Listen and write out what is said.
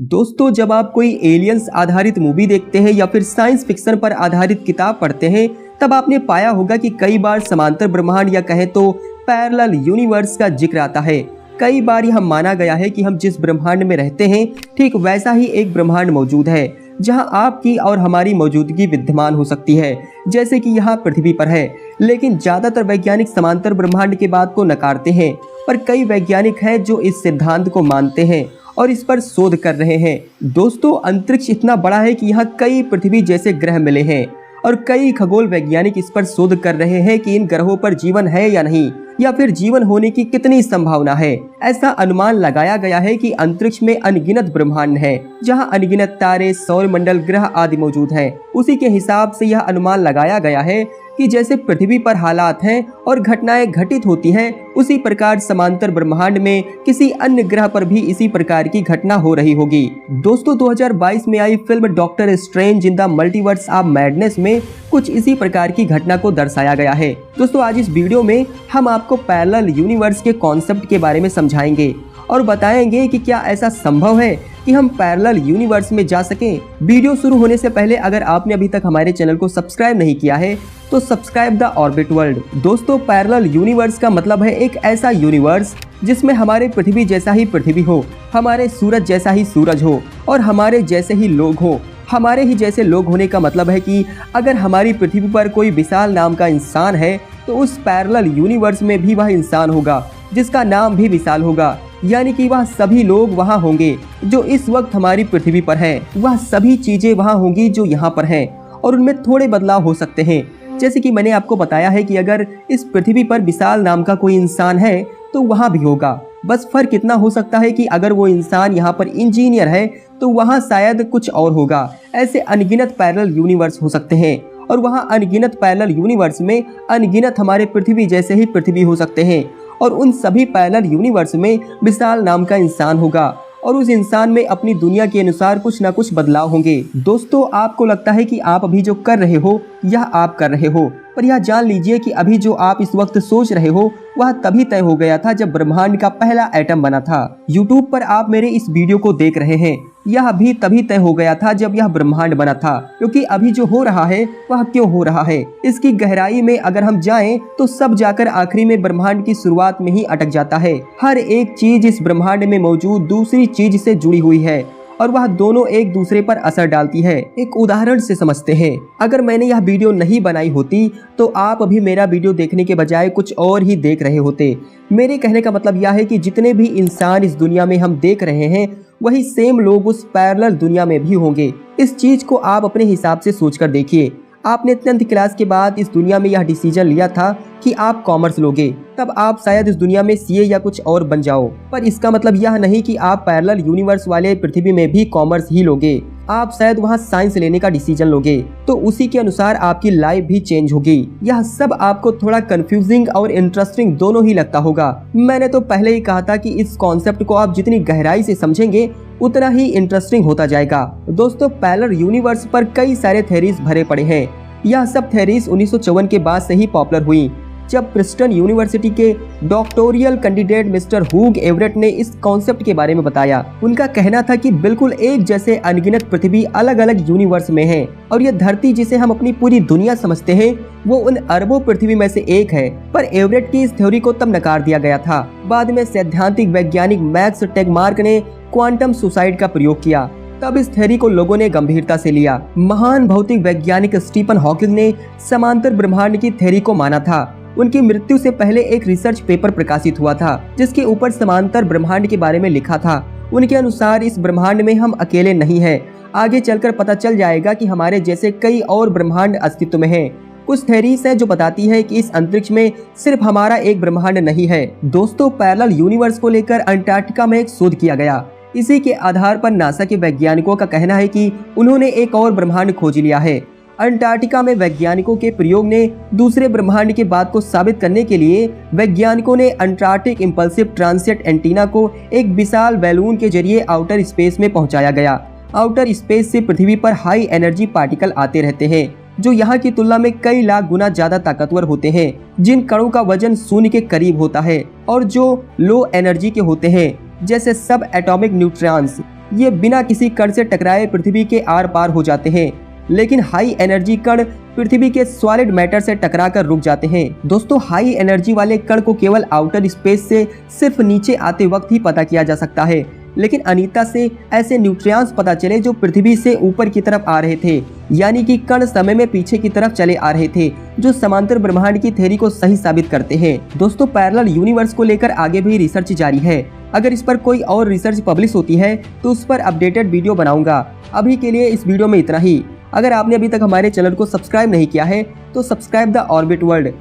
दोस्तों, जब आप कोई एलियंस आधारित मूवी देखते हैं या फिर साइंस फिक्शन पर आधारित किताब पढ़ते हैं, तब आपने पाया होगा कि कई बार समांतर ब्रह्मांड या कहें तो पैरेलल यूनिवर्स का जिक्र आता है। कई बार यह माना गया है कि हम जिस ब्रह्मांड में रहते हैं, ठीक वैसा ही एक ब्रह्मांड मौजूद है जहां आपकी और हमारी मौजूदगी विद्यमान हो सकती है, जैसे कि यहाँ पृथ्वी पर है। लेकिन ज्यादातर वैज्ञानिक समांतर ब्रह्मांड के बात को नकारते हैं, पर कई वैज्ञानिक हैं जो इस सिद्धांत को मानते हैं और इस पर शोध कर रहे हैं। दोस्तों, अंतरिक्ष इतना बड़ा है कि यहाँ कई पृथ्वी जैसे ग्रह मिले हैं और कई खगोल वैज्ञानिक इस पर शोध कर रहे हैं कि इन ग्रहों पर जीवन है या नहीं, या फिर जीवन होने की कितनी संभावना है। ऐसा अनुमान लगाया गया है कि अंतरिक्ष में अनगिनत ब्रह्मांड है जहां अनगिनत तारे, सौर मंडल, ग्रह आदि मौजूद हैं। उसी के हिसाब से यह अनुमान लगाया गया है कि जैसे पृथ्वी पर हालात हैं और घटनाएं घटित होती हैं, उसी प्रकार समांतर ब्रह्मांड में किसी अन्य ग्रह पर भी इसी प्रकार की घटना हो रही होगी। दोस्तों, 2022 में आई फिल्म doctor strange in the multiverse of madness में कुछ इसी प्रकार की घटना को दर्शाया गया है। दोस्तों, आज इस वीडियो में हम आपको पैरेलल यूनिवर्स के कॉन्सेप्ट के बारे में समझाएंगे और बताएंगे कि क्या ऐसा संभव है कि हम पैरेलल यूनिवर्स में जा सकें। वीडियो शुरू होने से पहले अगर आपने अभी तक हमारे चैनल को सब्सक्राइब नहीं किया है तो सब्सक्राइब द ऑर्बिट वर्ल्ड। दोस्तों, पैरेलल यूनिवर्स का मतलब है एक ऐसा यूनिवर्स जिसमें हमारे पृथ्वी जैसा ही पृथ्वी हो, हमारे सूरज जैसा ही सूरज हो और हमारे जैसे ही लोग हो। हमारे ही जैसे लोग होने का मतलब है कि अगर हमारी पृथ्वी पर कोई विशाल नाम का इंसान है तो उस पैरेलल यूनिवर्स में भी वह इंसान होगा जिसका नाम भी विशाल होगा, यानी कि वह सभी लोग वहाँ होंगे जो इस वक्त हमारी पृथ्वी पर हैं। वह सभी चीजें वहाँ होंगी जो यहाँ पर हैं और उनमें थोड़े बदलाव हो सकते हैं। जैसे कि मैंने आपको बताया है कि अगर इस पृथ्वी पर विशाल नाम का कोई इंसान है तो वहाँ भी होगा। बस फर्क इतना हो सकता है कि अगर वो इंसान यहाँ पर इंजीनियर है तो वहाँ शायद कुछ और होगा। ऐसे अनगिनत पैरेलल यूनिवर्स हो सकते हैं और वहाँ अनगिनत पैरेलल यूनिवर्स में अनगिनत हमारे पृथ्वी जैसे ही पृथ्वी हो सकते हैं और उन सभी पैरेलल यूनिवर्स में विशाल नाम का इंसान होगा और उस इंसान में अपनी दुनिया के अनुसार कुछ न कुछ बदलाव होंगे। दोस्तों, आपको लगता है कि आप अभी जो कर रहे हो यह आप कर रहे हो, पर यह जान लीजिए कि अभी जो आप इस वक्त सोच रहे हो वह तभी तय हो गया था जब ब्रह्मांड का पहला एटम बना था। यूट्यूब पर आप मेरे इस वीडियो को देख रहे हैं, यह भी तभी तय हो गया था जब यह ब्रह्मांड बना था। क्योंकि अभी जो हो रहा है वह क्यों हो रहा है, इसकी गहराई में अगर हम जाएं तो सब जाकर आखिरी में ब्रह्मांड की शुरुआत में ही अटक जाता है। हर एक चीज इस ब्रह्मांड में मौजूद दूसरी चीज से जुड़ी हुई है और वह दोनों एक दूसरे पर असर डालती है। एक उदाहरण से समझते हैं। अगर मैंने यह वीडियो नहीं बनाई होती तो आप अभी मेरा वीडियो देखने के बजाय कुछ और ही देख रहे होते। मेरे कहने का मतलब यह है कि जितने भी इंसान इस दुनिया में हम देख रहे हैं वही सेम लोग उस पैरेलल दुनिया में भी होंगे। इस चीज को आप अपने हिसाब से सोचकर देखिए। आपने 10th क्लास के बाद इस दुनिया में यह डिसीजन लिया था कि आप कॉमर्स लोगे, तब आप शायद इस दुनिया में सीए या कुछ और बन जाओ, पर इसका मतलब यह नहीं कि आप पैरेलल यूनिवर्स वाले पृथ्वी में भी कॉमर्स ही लोगे। आप शायद वहाँ साइंस लेने का डिसीजन लोगे, तो उसी के अनुसार आपकी लाइफ भी चेंज होगी। यह सब आपको थोड़ा कंफ्यूजिंग और इंटरेस्टिंग दोनों ही लगता होगा। मैंने तो पहले ही कहा था कि इस कॉन्सेप्ट को आप जितनी गहराई से समझेंगे उतना ही इंटरेस्टिंग होता जाएगा। दोस्तों, पैरेलल यूनिवर्स पर कई सारे थ्योरीज भरे पड़े हैं। यह सब थ्योरीज 1954 के बाद से ही पॉपुलर हुई, जब प्रिंसटन यूनिवर्सिटी के डॉक्टोरियल कैंडिडेट मिस्टर हुग एवरेट ने इस कॉन्सेप्ट के बारे में बताया। उनका कहना था कि बिल्कुल एक जैसे अनगिनत पृथ्वी अलग अलग यूनिवर्स में है और यह धरती जिसे हम अपनी पूरी दुनिया समझते हैं वो उन अरबों पृथ्वी में से एक है। पर एवरेट की इस थ्योरी को तब नकार दिया गया था। बाद में सैद्धांतिक वैज्ञानिक मैक्स टेगमार्क ने क्वांटम सुसाइड का प्रयोग किया, तब इस थ्योरी को लोगों ने गंभीरता से लिया। महान भौतिक वैज्ञानिक स्टीफन हॉकिंग ने समांतर ब्रह्मांड की थ्योरी को माना था। उनकी मृत्यु से पहले एक रिसर्च पेपर प्रकाशित हुआ था जिसके ऊपर समांतर ब्रह्मांड के बारे में लिखा था। उनके अनुसार इस ब्रह्मांड में हम अकेले नहीं हैं। आगे चलकर पता चल जाएगा कि हमारे जैसे कई और ब्रह्मांड अस्तित्व में हैं। कुछ थ्योरीज है जो बताती है कि इस अंतरिक्ष में सिर्फ हमारा एक ब्रह्मांड नहीं है। दोस्तों, पैरेलल यूनिवर्स को लेकर अंटार्कटिका में एक शोध किया गया। इसी के आधार पर नासा के वैज्ञानिकों का कहना है कि उन्होंने एक और ब्रह्मांड खोज लिया है। अंटार्कटिका में वैज्ञानिकों के प्रयोग ने दूसरे ब्रह्मांड की बात को साबित करने के लिए वैज्ञानिकों ने अंटार्कटिक इम्पल्सिव ट्रांसिट एंटीना को एक विशाल बैलून के जरिए आउटर स्पेस में पहुंचाया गया। आउटर स्पेस से पृथ्वी पर हाई एनर्जी पार्टिकल आते रहते हैं जो यहाँ की तुलना में कई लाख गुना ज्यादा ताकतवर होते हैं, जिन कणों का वजन शून्य के करीब होता है और जो लो एनर्जी के होते हैं, जैसे सब एटॉमिक न्यूट्रॉन्स। ये बिना किसी कण से टकराए पृथ्वी के आर पार हो जाते हैं, लेकिन हाई एनर्जी कण पृथ्वी के सॉलिड मैटर से टकराकर रुक जाते हैं। दोस्तों, हाई एनर्जी वाले कण को केवल आउटर स्पेस से सिर्फ नीचे आते वक्त ही पता किया जा सकता है, लेकिन अनीता से ऐसे न्यूट्रियॉन्स पता चले जो पृथ्वी से ऊपर की तरफ आ रहे थे, यानी कि कण समय में पीछे की तरफ चले आ रहे थे, जो समांतर ब्रह्मांड की थ्योरी को सही साबित करते हैं। दोस्तों, पैरेलल यूनिवर्स को लेकर आगे भी रिसर्च जारी है। अगर इस पर कोई और रिसर्च पब्लिश होती है तो उस पर अपडेटेड वीडियो बनाऊंगा। अभी के लिए इस वीडियो में इतना ही। अगर आपने अभी तक हमारे चैनल को सब्सक्राइब नहीं किया है तो सब्सक्राइब द ऑर्बिट वर्ल्ड।